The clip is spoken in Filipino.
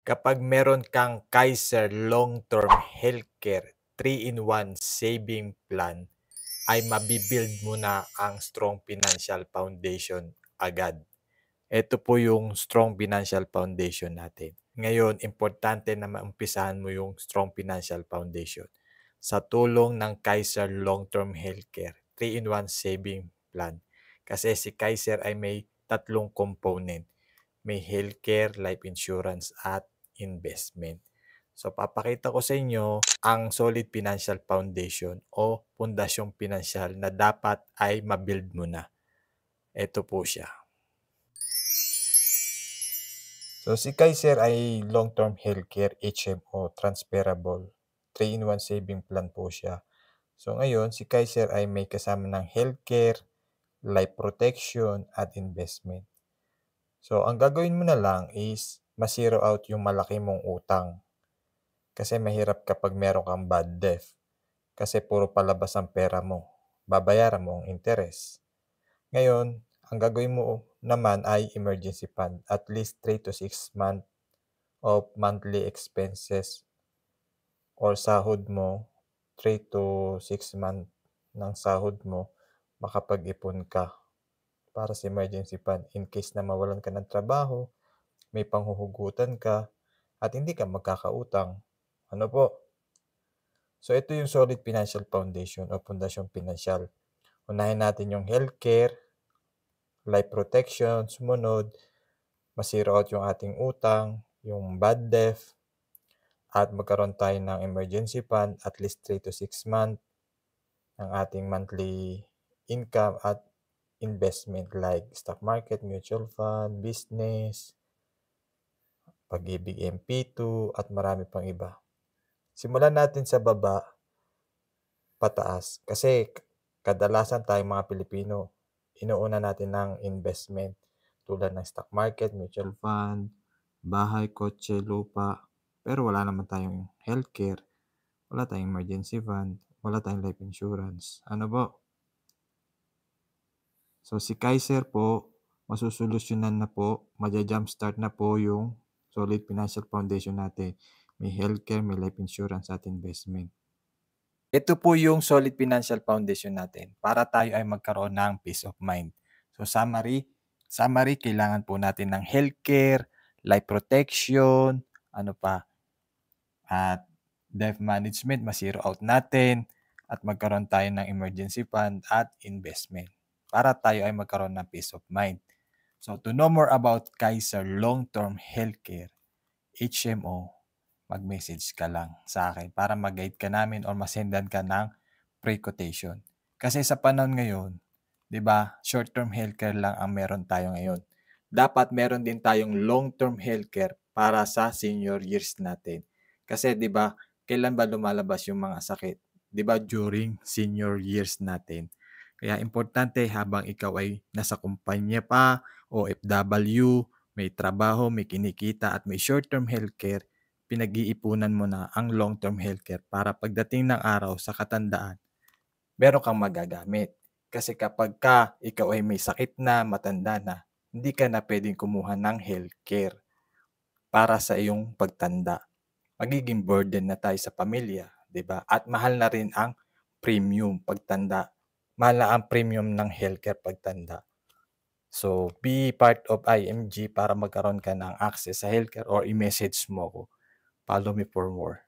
Kapag meron kang Kaiser Long-Term Healthcare 3-in-1 saving plan, ay mabibuild mo na ang strong financial foundation agad. Ito po yung strong financial foundation natin. Ngayon, importante na maumpisahan mo yung strong financial foundation sa tulong ng Kaiser Long-Term Healthcare 3-in-1 saving plan. Kasi si Kaiser ay may tatlong component. May healthcare, life insurance, at investment. So, papakita ko sa inyo ang solid financial foundation o pundasyong pinansyal na dapat ay mabuild mo na. Ito po siya. So, si Kaiser ay long-term healthcare HMO, transferable. 3-in-1 saving plan po siya. So, ngayon, si Kaiser ay may kasama ng healthcare, life protection, at investment. So, ang gagawin mo na lang is ma-zero out yung malaki mong utang. Kasi mahirap kapag meron kang bad debt. Kasi puro palabas ang pera mo. Babayaran mo ang interest. Ngayon, ang gagawin mo naman ay emergency fund. At least 3 to 6 months of monthly expenses or sahod mo, 3 to 6 months ng sahod mo, makapag-ipon ka para sa emergency fund. In case na mawalan ka ng trabaho, may panghuhugutan ka, at hindi ka magkakautang. Ano po? So, ito yung solid financial foundation o pundasyong pinansyal. Unahin natin yung healthcare, life protection, sumunod, ma-zero out yung ating utang, yung bad debt, at magkaroon tayo ng emergency fund at least 3 to 6 months ng ating monthly income at investment like stock market, mutual fund, business, Pag-ibig MP2, at marami pang iba. Simulan natin sa baba, pataas. Kasi kadalasan tayong mga Pilipino, inuuna natin ng investment tulad ng stock market, mutual fund, bahay, kotse, lupa. Pero wala naman tayong healthcare, wala tayong emergency fund, wala tayong life insurance. Ano po? So si Kaiser po, masusolusyonan na po, maja-jumpstart na po yung solid financial foundation natin. May healthcare, may life insurance at investment. Ito po yung solid financial foundation natin para tayo ay magkaroon ng peace of mind. So summary, kailangan po natin ng healthcare, life protection, ano pa, at debt management, ma-zero out natin, at magkaroon tayo ng emergency fund at investment para tayo ay magkaroon ng peace of mind. So to know more about Kaiser Long-Term Healthcare, HMO, mag-message ka lang sa akin para mag-guide ka namin or masendan ka ng pre-quotation. Kasi sa panahon ngayon, 'di ba, short-term healthcare lang ang meron tayo ngayon. Dapat meron din tayong long-term healthcare para sa senior years natin. Kasi 'di ba, kailan ba lumalabas yung mga sakit? 'Di ba, during senior years natin. Kaya importante habang ikaw ay nasa kumpanya pa, OFW, may trabaho, may kinikita at may short-term healthcare, pinag-iipunan mo na ang long-term healthcare para pagdating ng araw sa katandaan, meron kang magagamit. Kasi kapag ikaw ay may sakit na, matanda na, hindi ka na pwedeng kumuha ng healthcare para sa iyong pagtanda. Magiging burden na tayo sa pamilya, 'di ba? At mahal na rin ang premium pagtanda. Mahal na ang premium ng healthcare pagtanda. So, be part of IMG para magkaroon ka ng access sa healthcare or i-message mo ko. Follow me for more.